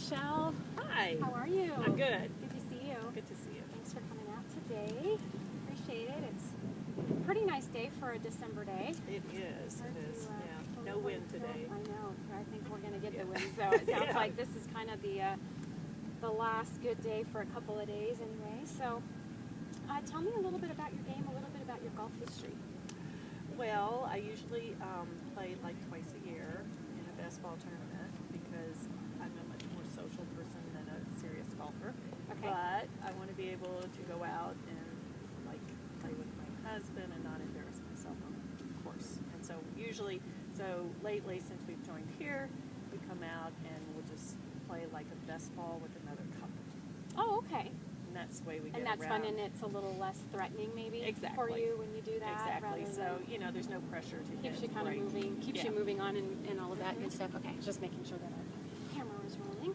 Michelle. Hi. How are you? I'm good. Good to see you. Good to see you. Thanks for coming out today. Appreciate it. It's a pretty nice day for a December day. It is. Hard It is. to, Yeah. No wind today. I know. I think we're going to get the wind, so it sounds like this is kind of the last good day for a couple of days anyway. So tell me a little bit about your game, a little bit about your golf history. Well, I usually play like twice a year in a basketball tournament because I'm a much more social person than a serious golfer. Okay. But I want to be able to go out and like play with my husband and not embarrass myself on the course. And so lately since we've joined here, we come out and we'll just play like a best ball with another couple. Oh, okay. And that's the way we get And that's around. fun, and it's a little less threatening maybe Exactly. for you when you do that. Exactly. rather So, than- you know, there's no pressure to keeps hit you kind of right. moving, keeps Yeah. you moving on and all of that good stuff. Okay, just making sure that our camera is rolling.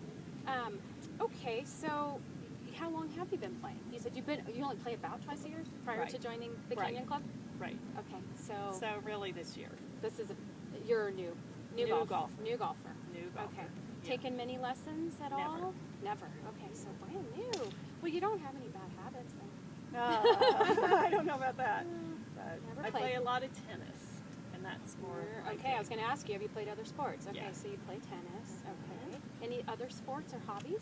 Okay, so how long have you been playing? You said you only play about twice a year prior Right. to joining the Right. Canyon Club? Right. Okay, so So really this year. this is you're new New golfer. golfer. New golfer. New golfer. Okay. Yeah. Taken many lessons at Never. all? Never. Okay, so brand new. Well, you don't have any bad habits then. I don't know about that. But Never I play played. a lot of tennis, and that's more. my Okay, I was game. going to ask you, have you played other sports? Okay, Yeah. so you play tennis. Okay. Any other sports or hobbies?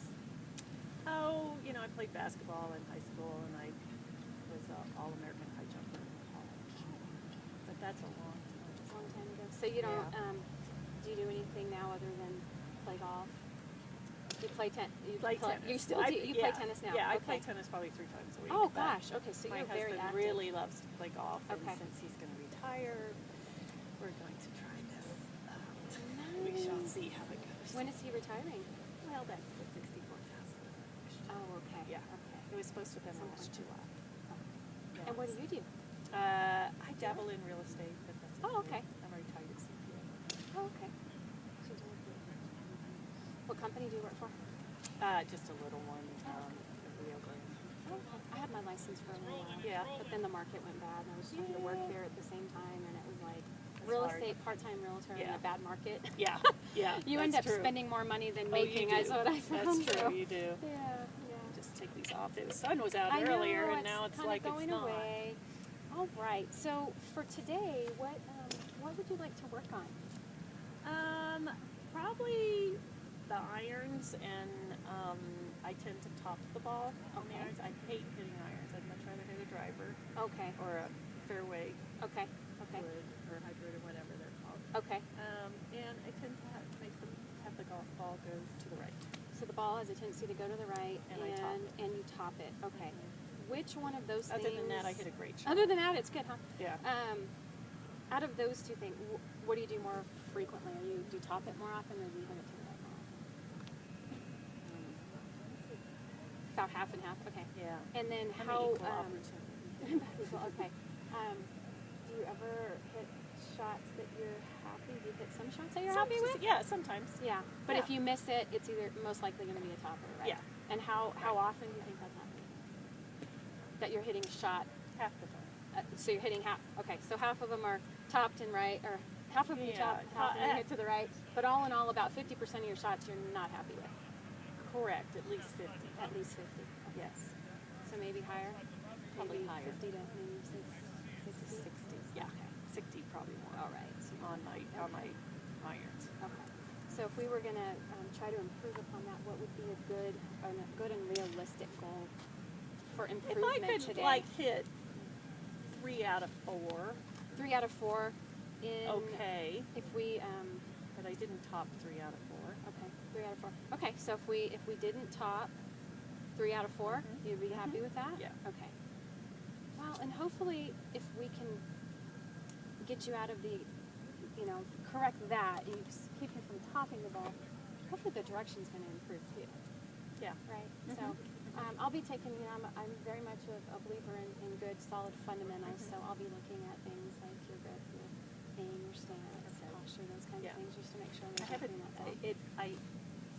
Oh, you know, I played basketball in high school, and I was an all-American high jumper in college. But that's a long time. A long time ago. So you don't, Yeah. do you do anything now other than play golf? You play tennis. Play tennis. You still I- do. You yeah. play tennis now. Yeah, I okay. play tennis probably 3 times a week. Oh but gosh. Okay, so my you're very husband active. really loves to play golf, Okay. and since he's going to retire, we're going to try this out. We shall see how it goes. When is he retiring? Well, that's the 64,000. Oh, okay. Yeah. Okay. It was supposed to have been Some last point. July. And what do you do? I dabble in real estate, but that's Oh, it. okay. I'm a retired CPA. Oh, okay. So you do- What company do you work for? Just a little one, Rio Grande. Oh, okay. I had my license for a little while. Yeah. But then the market went bad, and I was trying to work there at the same time, and it was like It's real hard. estate, part-time realtor in Yeah. a bad market. Yeah, yeah. You end that's up true. spending more money than Oh, you making, do. is what I found. That's true, so- you do. Yeah, yeah. Just take these off. The sun was out I know, earlier, and now it's kinda like going it's not. away. All right. So for today, what would you like to work on? Probably the irons, and I tend to top the ball on the Okay. irons. I hate hitting irons. I'd much rather hit a driver Okay. or a fairway Okay. Okay. wood or hybrid or whatever they're called. Okay. And I tend to make them have the golf ball go to the right. So the ball has a tendency to go to the right, And I top and you top it. Okay. Which one of those Other things? than that, I hit a great shot. Other than that, it's good, huh? Yeah. Out of those two things, what do you do more frequently? Do you top it more often, or do you hit it to the right more often? About half and half. Okay. Yeah. And then I'm how? an equal opportunity. Well, okay. Do you ever hit shots that you're happy? Do you hit some shots that you're happy with? Yeah, sometimes. Yeah. But Yeah. if you miss it, it's either most likely going to be a topper, right? Yeah. And how Right. often do you think that's happening? That you're hitting a shot. Half the time. So you're hitting half. Okay, so half of them are topped and right, or half of them you Yeah, top, half of them you hit to the right. But all in all, about 50% of your shots you're not happy with. Correct. At least 50. At least 50. Okay. Yes. So maybe higher. Probably maybe higher. 50 to maybe 60. 60. Yeah. Okay. 60 probably more. All right. So On my irons. Okay. So if we were going to try to improve upon that, what would be a good and realistic goal for If improvement I could today? hit 3 out of 4, 3 out of 4. okay. If we But I didn't top 3 out of 4. okay, 3 out of 4. Okay, so if we didn't top 3 out of 4, you'd be happy with that? Yeah. Okay. Well, and hopefully if we can get you out of the, correct that, and you just keep you from topping the ball, hopefully the direction's going to improve too. Yeah. Right. So I'll be taking, I'm very much a believer in good, solid fundamentals. So I'll be looking at things like your grip, your aim, your stance, posture, those kinds Yeah. of things, just to make sure I we're haven't. doing that well.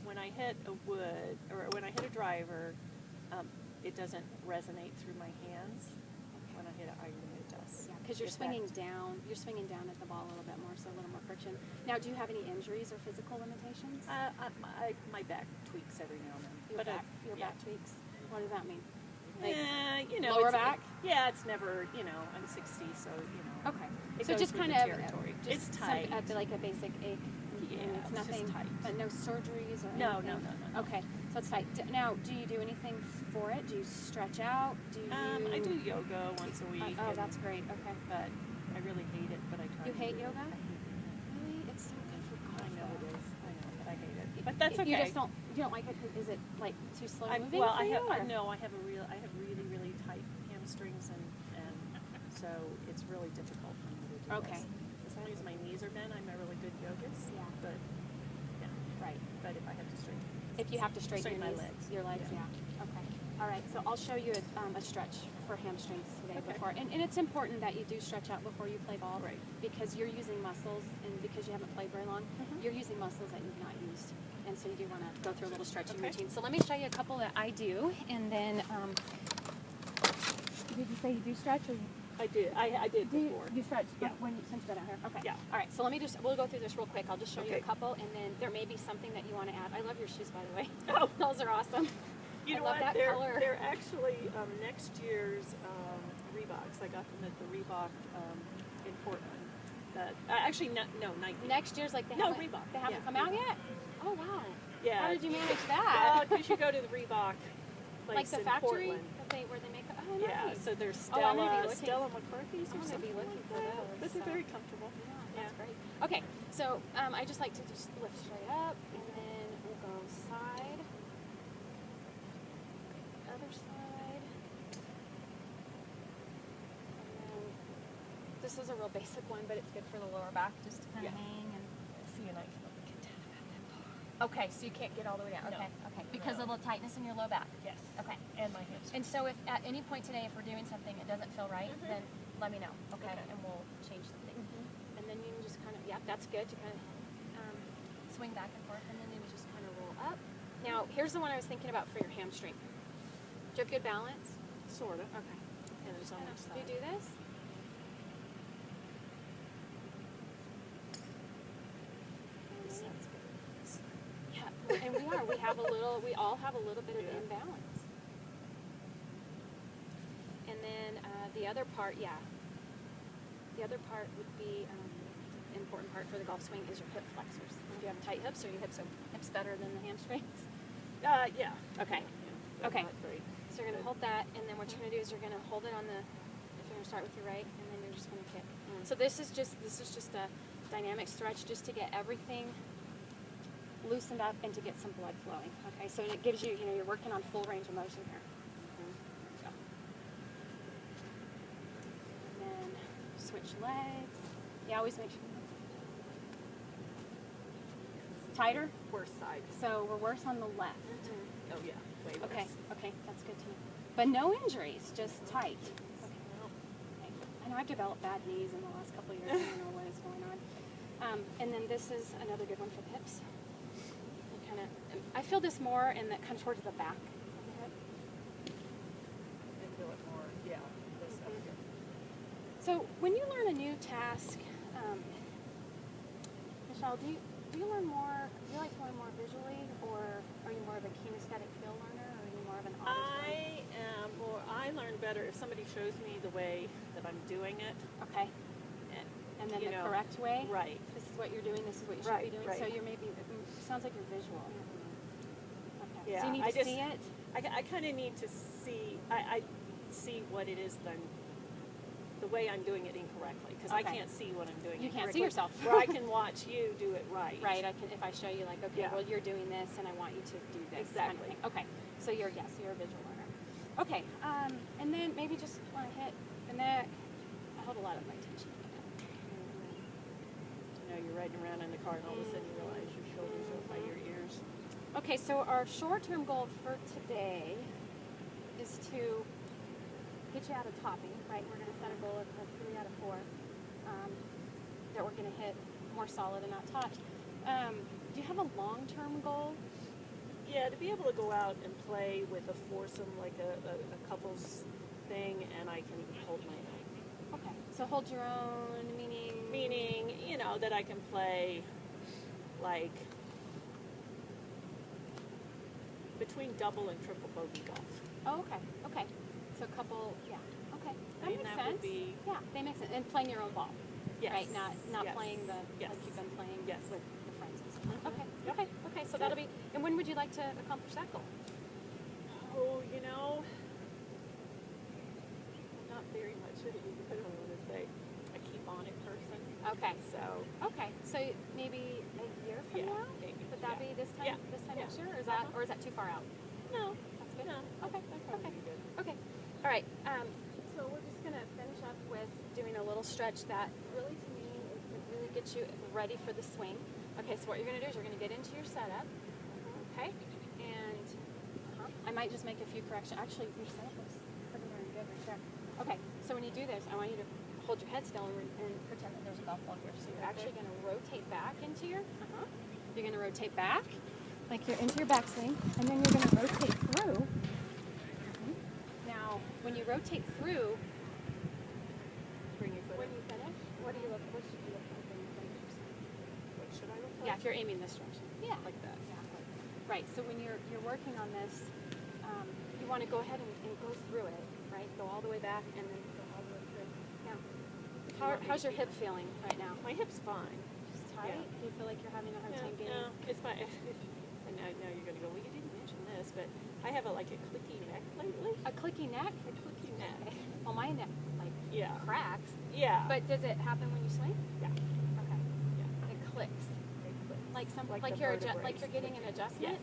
When I hit a wood or when I hit a driver, it doesn't resonate through my hands. When I hit an iron, it does. Yeah, because you're If swinging that- down. You're swinging down at the ball a little bit more, so a little more friction. Now, do you have any injuries or physical limitations? My back tweaks every now and then. Your back tweaks. What does that mean? Like you know, lower it's- back? Yeah, it's never. You know, I'm 60, so you know. Okay. It So goes just with kind the of territory. just It's tight. like a basic ache. Yeah, and it's it's just nothing. tight. But no surgeries or No, anything. no. Okay, so it's tight. Now, do you do anything for it? Do you stretch out? Do you? I do yoga once a week. Oh, and- that's great. Okay. But I really hate it. But I try. You to hate do it. yoga? I hate it. Really? It's so good for I golf. know it though. is. I know, but I hate it. But that's okay. You just don't. You don't like it. Is it like too slow moving Well, for I you? have. or? I have really tight hamstrings, and so it's really difficult for me to do Okay. this. As long as my knees are bent, I'm a really good yogist. Yeah. But yeah. Right. But if I have to straighten. If you have to straighten my your knees, legs. your legs, yeah. Okay. All right. So I'll show you a stretch for hamstrings today Okay. before, and it's important that you do stretch out before you play ball, Right. Because you're using muscles, and because you haven't played very long, Mhm. you're using muscles that you've not used, and so you do want to go through a little stretching Okay. routine. So let me show you a couple that I do, and then. Did you say you do stretch, or I did. I did before. you stretch Yeah. when you since you've been out here? Okay. Yeah. All right. So we'll go through this real quick. I'll just show you a Okay. couple, and then there may be something that you want to add. I love your shoes, by the way. Oh. Those are awesome. You I know love what? that they're, color. They're actually next year's Reeboks. I got them at the Reebok in Portland. Actually, no, Nike. Next year's like they No, haven't, Reebok. They haven't Yeah, come out Reebok. yet. Oh wow. Yeah. How did you manage Well, that? because you go to the Reebok place Like the in factory Portland. where they make. Oh Yeah, nice. so there's Oh, I'm gonna be Stella, looking. Stella McCarthy's or I'm gonna be something looking like for that. those, But they're so. very comfortable. Yeah, that's great. Okay, so I just like to just lift straight up, and then we'll go side, other side, and then this is a real basic one, but it's good for the lower back, just to kind of Yeah. hang and. See, and I can only get down about that far. Okay, so you can't get all the way down. No. Okay, because No. of the tightness in your low back. Yes. Okay. And my hamstrings. And so if at any point today, if we're doing something that doesn't feel right, Mhm. then let me know, okay? Okay. And we'll change something. And then you can just kind of, yeah, that's good to kind of swing back and forth, and then you just kind of roll up. Now, here's the one I was thinking about for your hamstring. Do you have good balance? Sort of. Okay. And it's on Kind each of- side. Do you do this? This And then- side's better than this side. Yeah, and we all have a little bit of Yeah. imbalance. And then the other part, the other part would be important part for the golf swing is your hip flexors. Do you have tight hips, or your hips better than the hamstrings? Yeah. Okay. Yeah, Okay. Not great. So you're gonna hold that, and then what you're gonna do is you're gonna hold it on the. If you're gonna start with your right, and then you're just gonna kick. So this is just a dynamic stretch just to get everything loosened up and to get some blood flowing. Okay, so it gives you, you're working on full range of motion here. So. And then switch legs. Yeah, always make sure. Tighter? Worst side. So we're worse on the left. Oh yeah. Way worse. Okay, that's good to know. But no injuries, just tight. Okay. Okay. I know I've developed bad knees in the last couple of years. I don't know what is going on. And then this is another good one for the hips. I feel this more in the kind of towards the back of the hip. I feel it more. Yeah. This up here. So when you learn a new task, Michelle, do you learn more? Do you like to learn more visually, or are you more of a kinesthetic feel learner, or are you more of an auditory? I learn better if somebody shows me the way that I'm doing it. Okay. And then You the know, correct way. Right. This is what you're doing. This is what you should Right, be doing. right. So you're maybe. It sounds like you're visual. Okay. Yeah, So you need I to just- see it. I kind of need to see. I see what it is that the way I'm doing it incorrectly, because I Okay. can't see what I'm doing. You can't see incorrectly, yourself. Where I can watch you do it right. Right. I can. If I show you, like, okay, Yeah. well, you're doing this, and I want you to do this. kind of Exactly. thing. Okay. So you're a visual learner. Okay. And then maybe just want to hit the neck. I hold a lot of my attention. You know, you're riding around in the car, and all of a sudden you realize your shoulders are up by your ears. Okay, so our short-term goal for today is to get you out of topping, right? We're going to set a goal of 3 out of 4 that we're going to hit more solid and not topped. Do you have a long-term goal? Yeah, to be able to go out and play with a foursome, like a couples thing, and I can hold my own. Okay. So hold your own, meaning. Meaning, you know, that I can play like between double and triple bogey golf. Oh, okay. Okay. So a couple. Yeah. Okay. That I mean, makes that would sense. be- Yeah, they make sense. And playing your own ball. Yes. Right. Not Yes. playing the Yes. like you've been playing Yes. with the friends. And stuff. Mhm. Okay. Yep. Okay. Okay. So that'll be. And when would you like to accomplish that goal? Oh, you know, not very much. I don't want to say a keep on it person. Okay. So Okay. So maybe a year from Yeah, now. maybe. Would that Yeah. be this time? Yeah. This time Yeah. next year, Uh-huh. or is that too far out? no, That's good. no. Okay. That'd probably Okay. be good. Okay. All right. So we're just gonna finish up with doing a little stretch that really, to me, it really gets you ready for the swing. Okay. So what you're gonna do is you're gonna get into your setup. Okay. And I might just make a few corrections. Actually, your setup looks pretty darn good right there. Okay. So when you do this, I want you to hold your head still and pretend that there's a golf ball here. So you're actually gonna rotate back into your. You're gonna rotate back, like you're into your backswing, and then you're gonna rotate through. Now, when you rotate through, Bring your foot when in. you finish, what do you look? What should you look like when you finish your swing? What should I look like? Yeah, if you're aiming this direction. Yeah, Like that. exactly. Right. So when you're working on this, you want to go ahead and go through it. Right. Go all the way back and then go all the way through. Now, how's your hip feeling right now? My hip's fine. Just tight. Yeah. Do you feel like you're having a hard time getting? No, it's my. And now you're gonna go. Well, you didn't mention this, but I have a clicky neck lately. A clicky neck? A clicky neck. Okay. Well, my neck like Yeah. cracks. Yeah. But does it happen when you swing? Yeah. Okay. Yeah. It clicks. They click. Like Like the you're vertebrae. getting an adjustment. Yes.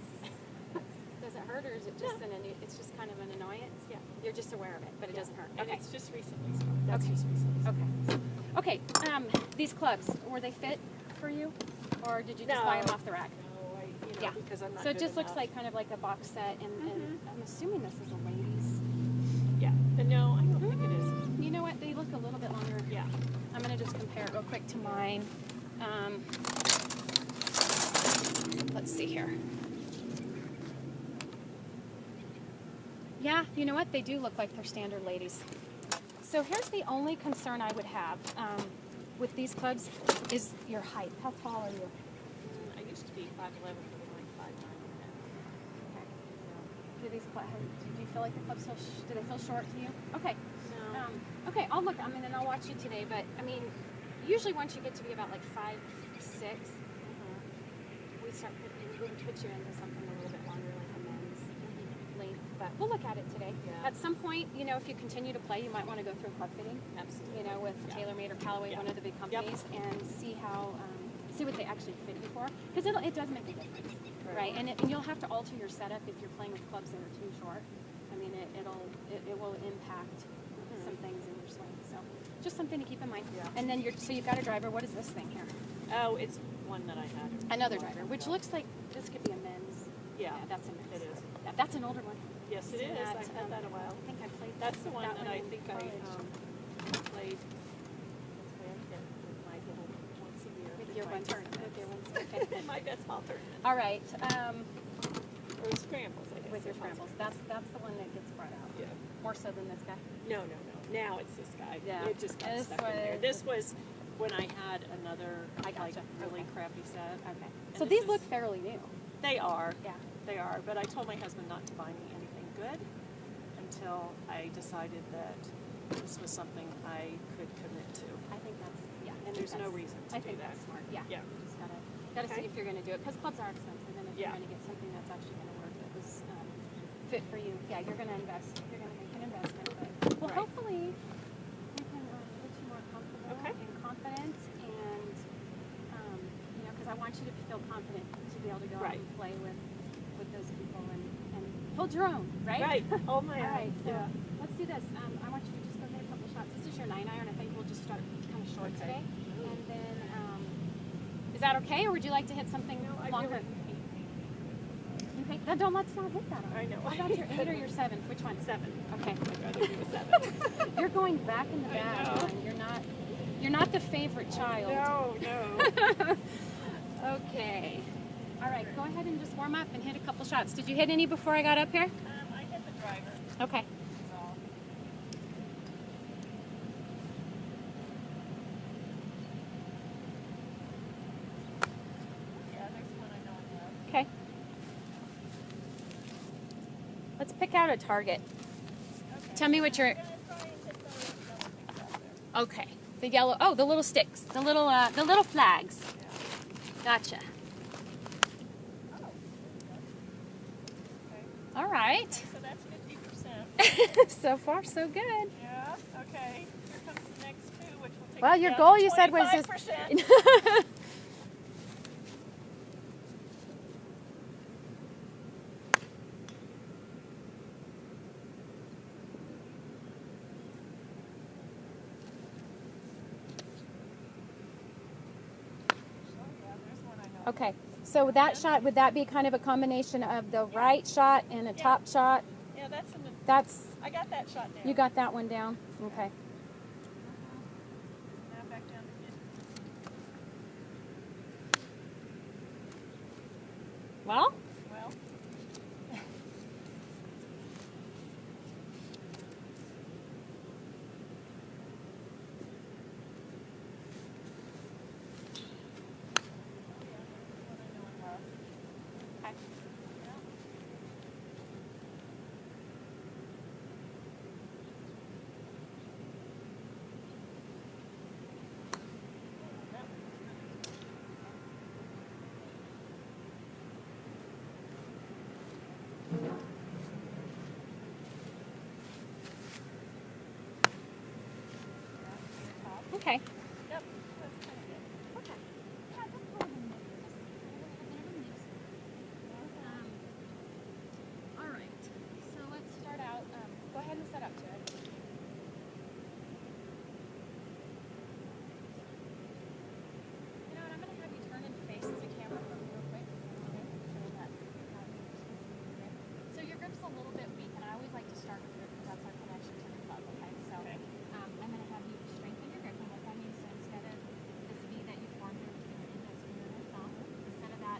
Does it hurt, or is it just it's just kind of an annoyance? Yeah. You're just aware of it, but it Yeah. doesn't hurt. And Okay. it's just recently started. That's Okay. just recently started. Okay. Okay. These clubs, were they fit for you, or did you just buy them No. off the rack? No, Yeah. because I'm not So it good just looks enough. like kind of like a box set, and Mhm. I'm assuming this is a ladies. Yeah. But no, I don't think it is. You know what? They look a little bit longer. Yeah. I'm gonna just compare it real quick to mine. Let's see here. Yeah, you know what? They do look like they're standard ladies. So here's the only concern I would have with these clubs is your height. How tall are you? I used to be 5'11", but I'm like 5'9" now. Do these do you feel like the clubs do they feel short to you? Okay. No. Okay, I'll look. I mean, and I'll watch you today. But I mean, usually once you get to be about like 5'6", we would put you into something a little bit longer, like a men's length. But we'll look at it today. Yeah. At some point, you know, if you continue to play, you might want to go through club fitting. Absolutely. You know, with Yeah. TaylorMade or Callaway, Yeah. one of the big Yep. companies, and see how see what they actually fit you for, because it does make a difference, right? And you'll have to alter your setup if you're playing with clubs that are too short. I mean, it will impact some things in your swing. So just something to keep in mind. Yeah. And then you've got a driver. What is this thing here? Oh, it's one that I had. Another a long driver, time which ago. looks like this could be a men's. Yeah. That's a men's. It is. Yeah, that's an older one. Yes, it See is. that, I've had that a while. I think I played. That's the one that I in think I college. played. With my little once a year. With your my one tournaments. with your ones. Okay. My best ball tournament. All right. Or scrambles, I guess. With your they're called. scrambles, that's the one that gets brought out. Yeah. More so than this guy. No. Now it's this guy. Yeah. It just got This stuck in there. was- This was when I had another I gotcha. really Okay. crappy set. Okay. And So this these is- look fairly new. They are. Yeah. They are. But I told my husband not to buy me anything good until I decided that this was something I could commit to. I think that's And there's no reason to I do think that. that's smart. Yeah. Yeah. You just gotta see Okay. if you're gonna do it, because clubs are expensive, and if Yeah. you're gonna get something that's actually gonna work that was fit for you, yeah, you're gonna invest. You're gonna make an investment. But well, Right. hopefully you can get you more comfortable Okay. and confident, and you know, because I want you to feel confident to be able to go out Right. and play with those people and hold your own, right? Right. Oh my All right, God. so Yeah. let's do this. I want you to just go get a couple shots. This is your 9-iron. I think we'll just start kind of short Okay. today. And then, is that okay, or would you like to hit something No, I longer? really You think? No, let's not hit that. I know. How about your 8 or your 7? Which one? 7. Okay. I'd rather do a 7. You're going back in the I bag. know. hon. You're not the favorite child. No. Okay. All right, go ahead and just warm up and hit a couple shots. Did you hit any before I got up here? I hit the driver. Okay. Okay. Let's pick out a target. Okay. Tell me what you're. I'm gonna try and get those yellow things out there. Okay. The yellow. Oh, the little sticks. The little flags. Yeah. Gotcha. Oh. Okay. All right. Okay, so that's 50%. So far, so good. Yeah. Okay. Here comes the next two, which will take Well, me your down goal to you said was 25%. just. Yeah, there's one I know. Okay. So that shot, would that be kind of a combination of the right shot and a top shot? Yeah, that's in the. That's, I got that shot down. you got that one down? Okay. Now back down to 50. Well, Well. okay. Okay. Yep, that's kind of good. Okay. Yeah, just a little bit of mix. All right. So let's start out. Go ahead and set up to it. You know what? I'm going to have you turn and face the camera for me real quick. Show that. So your grip's a little bit weak, and I always like to start with grip because that's our connection to the club. Okay. So Okay. I'm going to have you strengthen your grip, and what that means is instead of this V that you formed here between your index finger and your thumb, instead of that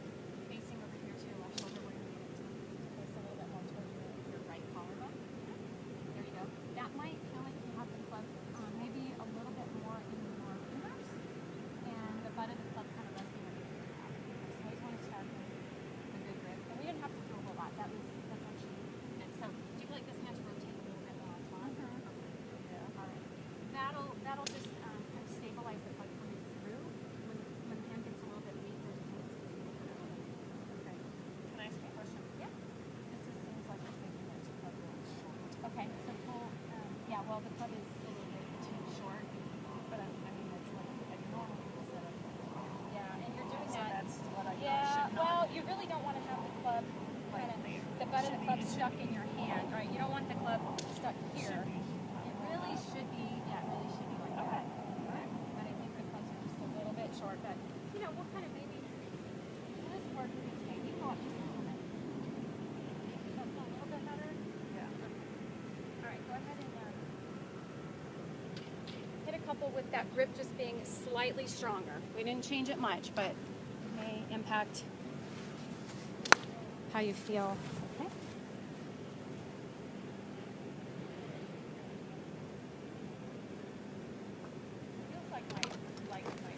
facing over here to your left shoulder, we're going to get it to face a little bit more towards your right collarbone. There you go. That might feel like you have the club maybe a little bit more in your fingers, and the butt of the club kind of resting on your top. So I always want to start with a good grip, and we didn't have to do a whole lot. That's actually it. So do you feel like this hand's rotate a little bit more on top? Yeah. All right. That'll just kind of stabilize the club coming through. When the hand gets a little bit weak, there's a tendency to get a little bit. Okay. Can I ask you a question? Yeah. This just seems like it's making this club really short. Okay. So pull. Yeah. Well, the club is a little bit too short. But I mean, it's like I normally would set it. Yeah, and you're doing So that. that's what I Yeah. should not. Well, you really don't want to have the club kind of the butt of the club stuck in your hand, right? You don't want the club stuck here. It really should be. Yeah, it really should be like that. Okay. But I think the clubs are just a little bit short. But you know, we'll kind of maybe this part we can take. You go up just a little bit. That's a little bit better. Yeah. All right, go ahead and hit a couple with that grip just being slightly stronger. We didn't change it much, but it may impact how you feel. Okay. Feels like my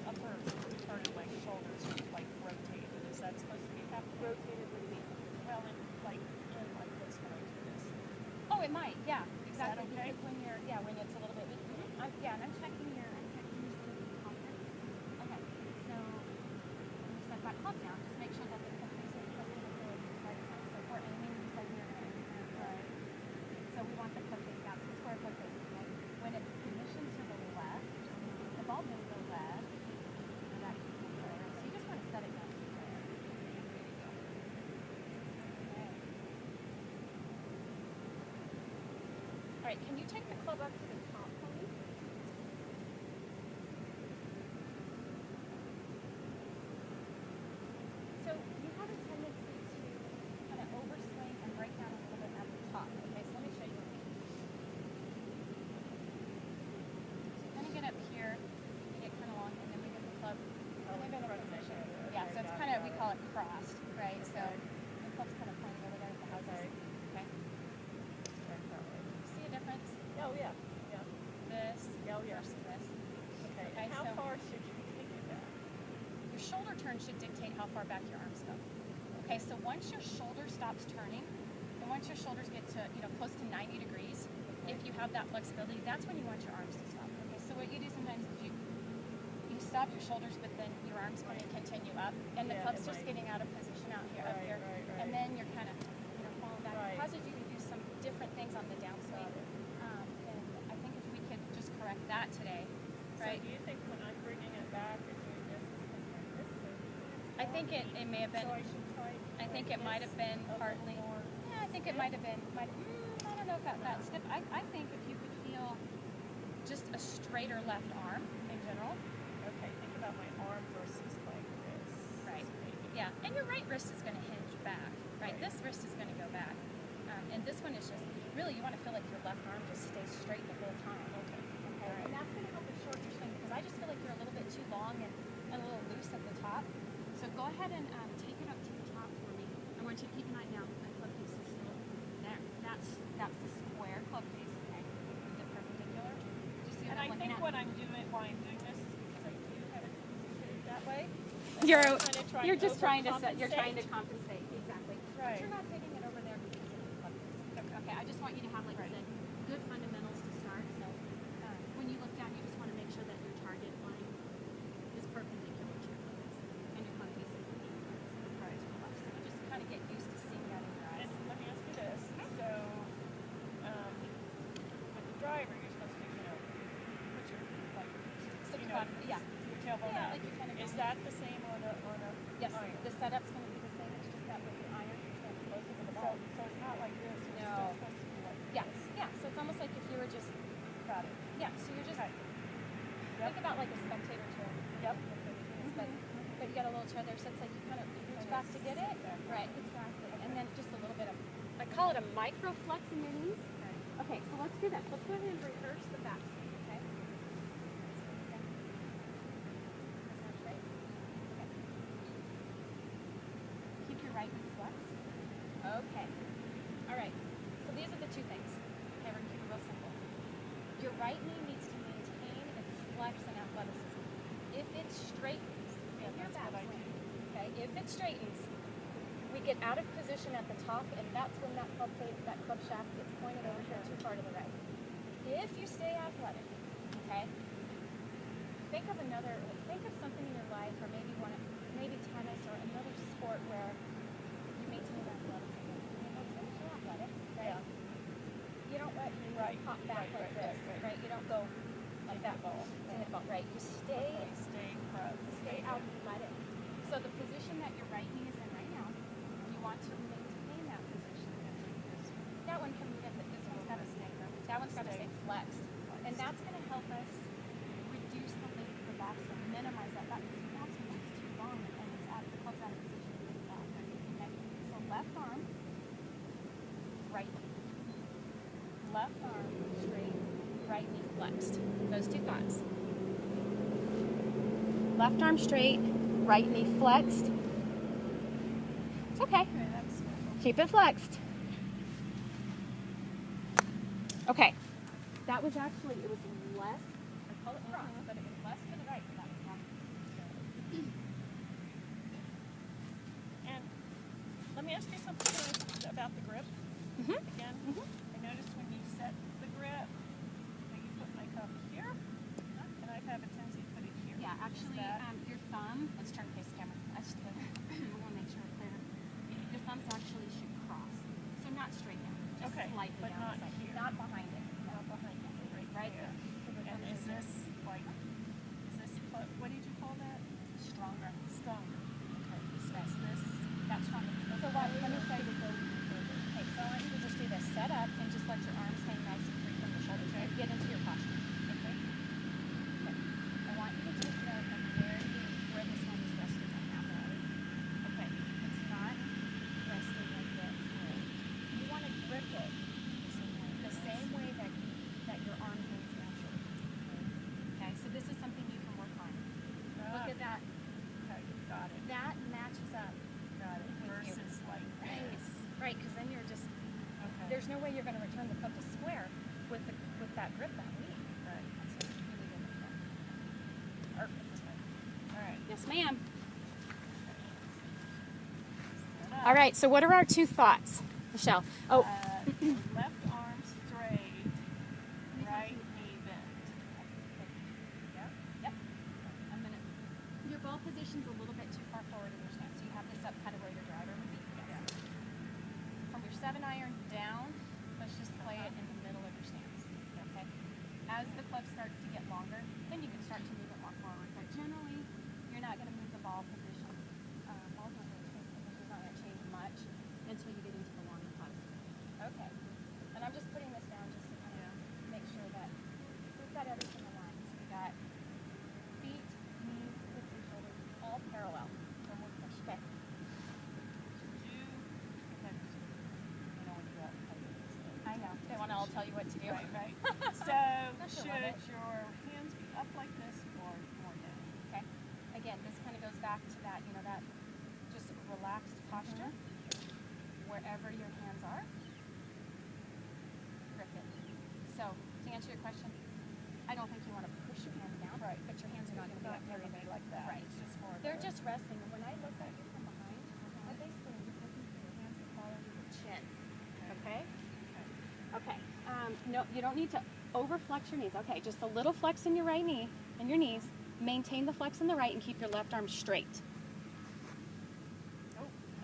upper part of my shoulders are like rotated. Is that supposed to be happening? Rotated with me. Well, in like this when I do this. Oh, it might. Yeah, exactly. okay? Because when it's a little bit weak. Yeah, and I'm checking your confidence. Okay. So when you set that club down, just make sure that the club faces the right side. So if we're aiming, you said you're going to aim right. So we want the club face down. So square club face. Okay? When it's positioned to the left, the ball moves to the left. And that keeps it there. So you just want to set it down square. There you go. Okay. All right, can you take the club up to the top for me? So you have a tendency to kind of overswing and break down a little bit at the top. Okay, so let me show you. So you're going to get up here, you get kind of long, and then we get the club kind of in a position. Yeah, so it's kind of, we call it crossed, right? So the club's kind of pointing over there at the houses. Okay. See a difference? Oh yeah. Yeah. This Oh yeah. versus this. Okay. Okay, And how so- far should you take it back? Your shoulder turn should dictate how far back your arms go. Okay, so once your shoulder stops turning, and once your shoulders get to, close to 90 degrees, if you have that flexibility, that's when you want your arms to stop. Okay, so what you do sometimes is you stop your shoulders, but then your arms going to continue up, and the club's just getting out of position out here, up here, and then you're kind of, falling back. It causes you to do some different things on the downswing. And I think if we could just correct that today, right? So do you think when I'm bringing it back and doing this, it's this way? I think it may have been. So I should try. I think it might have been partly. Yeah, I think it might have been. I don't know about that stiff. I think if you could feel just a straighter left arm in general. Okay, think about my arm versus like this. Right. Yeah, and your right wrist is going to hinge back. Right. This wrist is going to go back, and this one is just really you want to feel like your left arm just stays straight the whole time. Okay. Right. And that's going to help with shorter swing because I just feel like you're a little bit too long and a little loose at the top. So go ahead and take it up to the top for me. I want you to keep an eye down. My club face is still there. That's the square club face, okay? The perpendicular. Do you see And what I'm I looking think at? what I'm doing while I'm doing this is because I do have it positioned that way. You're just trying to overcompensate. compensate. Exactly. But Right. you're not hitting it over there because of the club face. Okay, I just want you to have, like I said, good fundamentals to start. So when you look down, you just want to make sure that your target line is perpendicular to your club face. And your club face is right to the left. So you just kind of get used to seeing that in your eyes. And let me ask you this. So, with the driver, you're supposed to, put your, like, Stick your bottom, yeah. your tailbone Yeah, out. like you kind of Is go. that the same on a Yes, iron? the setup's going to be the same. It's just that with your iron, you're going to close it with the So, ball. so it's not like this. It's No. still supposed to be like Yeah, this. yeah. So it's almost like if you were just, Got it. yeah. So you're just Okay. think about like a spectator chair. Yep. But you got a little chair there, so it's like you kind of reach back to get it. Right, exactly. And then just a little bit of, I call it a micro flex in your knees. Okay, so let's do that. Let's go ahead and rehearse the back swing, okay? Keep your right knee flexed. Okay. All right. So these are the two things. Okay, we're going to keep it real simple. Your right knee needs to maintain its flex and athleticism. If it straightens, Yeah, your that's back what I swing, do. okay, if it straightens, we get out of position at the top, and that's when that club shaft gets pointed over here too far to the right. If you stay athletic, okay, think of something in your life, or maybe tennis or another sport where you maintain athleticism. You're athletic, right? Yeah. You don't let your knees pop back like this, right? You don't go like that ball, right? You stay Stay athletic. So the position that your right knee is in right now, you want to maintain that position. That one can move in, but this one's got to stay. That one's got to stay flexed, and that's going to help us reduce the length of the backswing, minimize that back. Because the backswing is too long and it's out. The club's out of position. Okay. So left arm, right knee. Left arm straight, right knee flexed. Those two thoughts. Left arm straight, right knee flexed. It's okay. Keep it flexed. Okay. That was actually, it was less, I call it cross, but it was less to the right. That was wrong. And let me ask you something about the grip. Again, I noticed when you set the grip that you put my thumb here, and I have a tendency to put it here. Yeah, actually, your thumb, let's turn face camera. I just want to make sure we're clear. Your thumbs actually should cross. So not straight down, just Okay, slightly but down not the side. here. Not behind it. Not behind it, Right there. there. So the And thumb is should this like, what did you call that? be stronger. Stronger. Okay, so is this? That's stronger. So let me show you the go further. Okay, so I want you to just do this. Set up and just let your arms hang nice and free from the shoulders. And get into your posture. Okay? Okay. I want you to just know from where this one is resting right now. Okay. It's not resting like this. You want to grip it the same way that your arm hangs naturally. Okay, so this is something you can work on. Look at that. Okay, got it. That matches up. Got it. With you. Versus like Right, this. right, because then you're just, Okay. there's no way you're going to return the club to square with that grip that weak. Right. That's a really good idea. Perfect. All right. Yes, ma'am. Set All right, so what are our two thoughts, Michelle? Oh, Left arm straight, right knee bent. Yep. Yep. I'm gonna. Your ball position's a little bit too far forward in your stance. So you have this up kind of where your driver would be. Yes. From your 7-iron down, let's just play it in the middle of your stance. Okay. As the clubs start to get longer, then you can start to move it more forward. But generally, you're not going to move the ball position. Ball's not going to change. Position's not going to change much until you get into the longer clubs. Okay. And I'm just putting this down just to kind of make sure that we've got everything aligned. So we got feet, knees, hips, and shoulders all parallel. Okay. I know. They want to all tell you what to do. Right. So should your hands be up like this or more down? Okay. Again, this kind of goes back to that, that just relaxed posture. Wherever your hands are, grip it. So, to answer your question, I don't think you want to push your hands down, Right. but your hands are not going to be up there either. like that. Right. It's just more. They're just resting. And when I look at you from behind, I basically am just looking for your hands to fall under your chin. Okay? Okay. No, you don't need to overflex your knees. Okay, just a little flex in your right knee and your knees. Maintain the flex in the right and keep your left arm straight.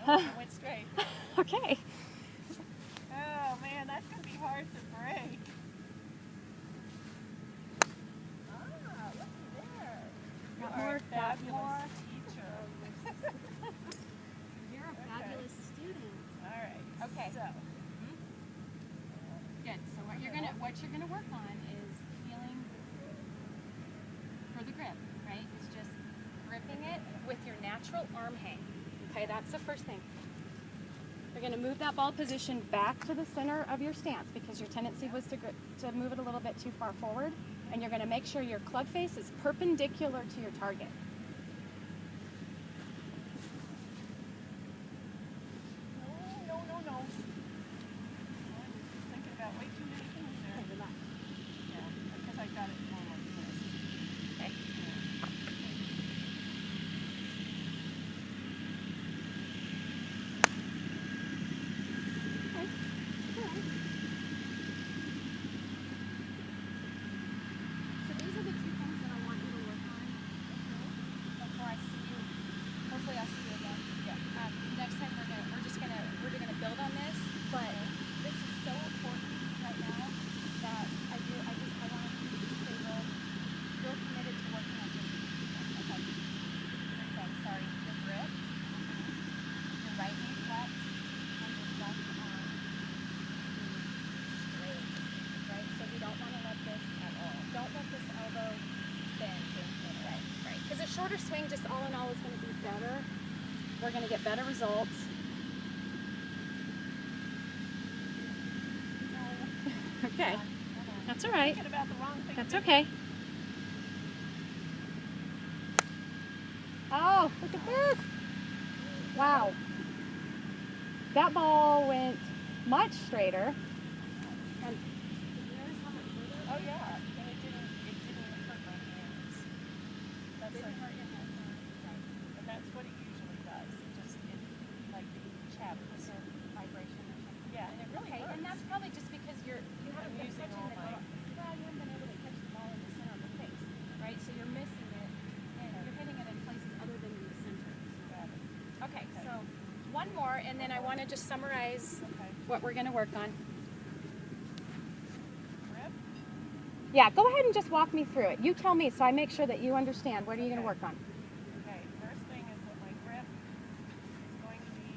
I went straight. Okay. Oh man, that's gonna be hard to break. Look there. You Got are more- a got fabulous more. teacher. You're a fabulous student. All right. Okay. So. Good. So what you're gonna work on is feeling for the grip, right? It's just gripping it with your natural arm hang. Okay, that's the first thing. You're gonna move that ball position back to the center of your stance because your tendency was to move it a little bit too far forward, and you're gonna make sure your club face is perpendicular to your target. No. I'm thinking about way too many things there. Okay, relax. Yeah, because I got it more like this. Okay. So these are the two things that I want you to work on before I see you. Hopefully I'll see you again. Yeah. Next time we're gonna build on this, but this is so important right now that I want you to stay real committed to working on this. Okay. Okay, sorry. Your grip, your right knee flex, and your left arm straight. Right? So we don't want to let this at all. Don't let this elbow bend. Right. Because a shorter swing, just all in all, is going to be better. We're going to get better results. Okay. That's all right. Thinking about the wrong thing. That's okay. Oh, look at this. Wow. That ball went much straighter. And Oh yeah, and it didn't hurt my hands. That's didn't like, hurt your hands. Right. and that's what it usually does. It like the chatters. Vibration or something. Yeah, and it really Okay, hurts. and that's probably just because you haven't been using catching all the my- ball. Well, you haven't been able to catch the ball in the center of the face, right? So you're missing it, and you're hitting it in places other than in the center. Got it. Okay, so one more, and then I want to just summarize Okay. what we're going to work on. Grip. Yeah, go ahead and just walk me through it. You tell me so I make sure that you understand. What are you going to Okay. work on? Okay, first thing is that my grip is going to be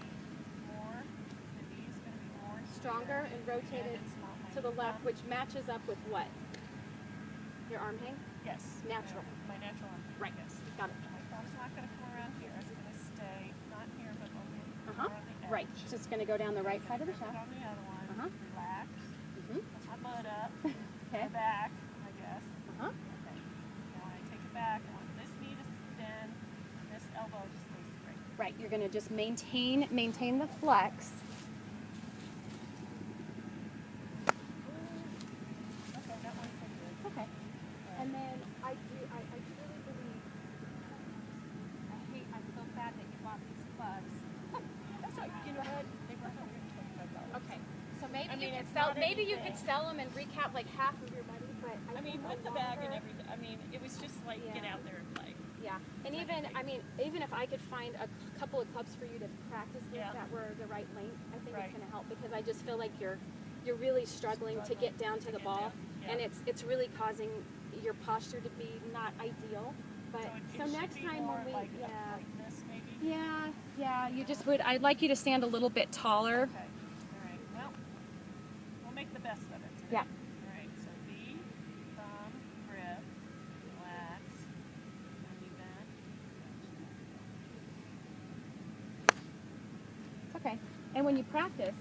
more, the knee is going to be more stronger and rotated and it's not my to the left, thumb. which matches up with what? Your arm hang? Yes. Natural. My natural arm. Right. Yes. Got it. My thumb's not going to come around here. It's going to stay not here, but only Uh-huh. more on the edge. Right. It's just going to go down the right side of the Grip it shaft. on the other one. Uh-huh. Relax. Mm-hmm. Put my butt up. Okay. My back, I guess. Uh-huh. Okay. Now when I take it back, I want this knee to bend, and this elbow to stay straight. Right, you're going to just maintain the flex. Okay, that one's so good. Okay. And then I truly believe, I feel bad that you bought these clubs. That's like, you mean, could it's sell. not Maybe you anything. could sell them and recap like half of your money, but I mean, think with the no bag and longer- everything. I mean, it was just like get Yeah. out there and play. Yeah, and Type of even, thing. I mean, even if I could find a couple of clubs for you to practice with Yeah. that were the right length, I think Right. it's going to help because I just feel like you're really struggling to get down to the get ball, down, and yeah. it's really causing your posture to be not ideal. But it so should next be time more when we, like, yeah, like this maybe. Yeah, you just would. I'd like you to stand a little bit taller. Okay. All right. Well, we'll make the best of it today. Yeah. All right. So V, thumb, grip, relax, knee bend. okay. And when you practice,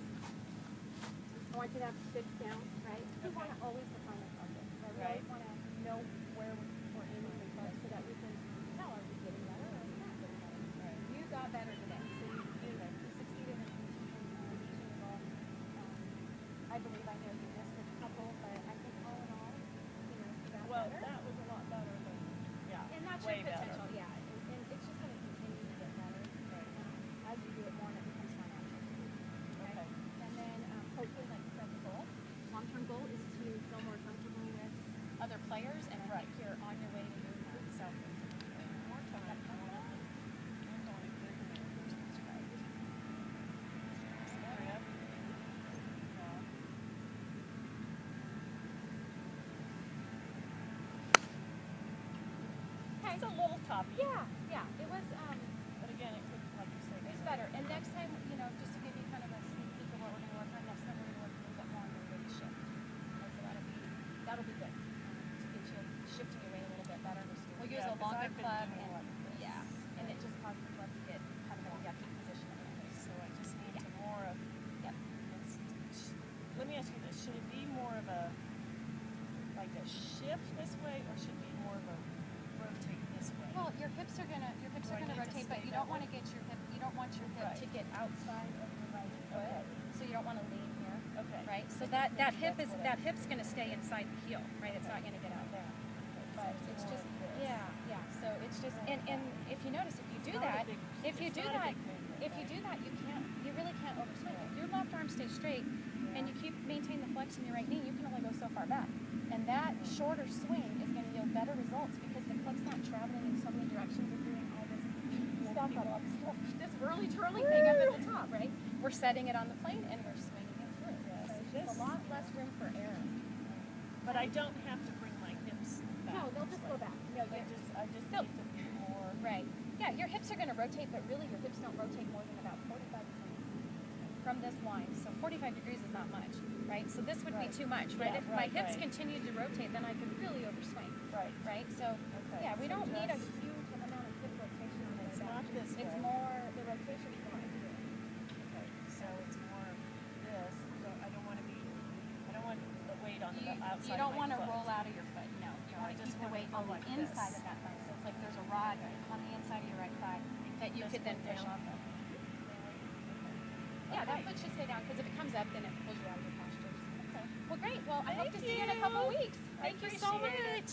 I want you to have stick down, right? We want to always define a target, right? We Right. always want to know where we're aiming the club so that we can tell are we getting better or are we not getting better. Right. You got better today, so you succeeded in teaching the ball. I believe I know you missed a couple, but I think all in all, you got Well, better. that was a lot better than, yeah, And that's way your better. potential, yeah. And it's just going to continue to get better as you do it more and it becomes more natural. Okay. And then hopefully, like you said, the goal, long-term goal is to feel more comfortable with Other players, and I Right. think you're on your way to doing that. So. More time. We're going good numbers, that's right. Grip. Thumb. Just a little toppy. Yeah. It was. But again, it could, like you said, It was better. And next time, just to give you kind of a sneak peek of what we're going to work on, next time we're going to work a little bit more on your weight shift. Okay, so that'll be good to get you shifting your weight a little bit better. We'll use Yeah, a 'cause longer I've been club, doing and like this. and it just causes the club to get kind of in a yucky position. So I just need to more of. Yep. Let me ask you this: should it be more of a like a shift this way, or should it be more of a rotate this way? Well, your hips are gonna Do I rotate, need to but stay you that don't want way? to get your hip. You don't want your hip to Right. get outside of your right foot. Okay. So you don't want to lean here. Okay. Right. So that hip That's is what I- that hip's gonna stay inside the heel. Right. It's not gonna get out there. But it's just yeah. So it's just and if you notice if you do It's not a that, big- if you it's do not a that, big movement, if you right? do that, you really can't overswing. If your left arm stays straight and you keep maintain the flex in your right knee, you can only go so far back. And that shorter swing is going to yield better results because the club's not traveling in so many directions and doing all this stuff up, this whirly twirly thing up at the top, right? We're setting it on the plane and we're swinging it through. Yes. So it's just a lot less room for error. But I don't have to bring my hips back. No, they'll just go back. No, I just Nope. need to be more. Right. Yeah, your hips are going to rotate, but really your hips don't rotate more than about 45 degrees from this line. So 45 degrees is not much, right? So this would Right. be too much, right? Yeah, If my right, hips right. continued to rotate, then I could really overswing, Right. right? So Okay. yeah, we So don't need a just- huge amount of hip rotation on It's this. not this It's way. more the rotation is more here. Okay. So it's more this. So I don't want to be. I don't want the weight on the outside. You don't of my want to foot. roll out of your foot. No, you No, I want to just keep the wanna weight go on the like inside this. of that thigh. So it's like there's a rod on the inside of your right thigh that you This could then one push down. off of. Yeah, that foot should stay down because if it comes up, then it pulls you out of your posture. Okay. Well, great. Well, I hope to Thank see you in a couple you. weeks. I Thank you so appreciate it. much.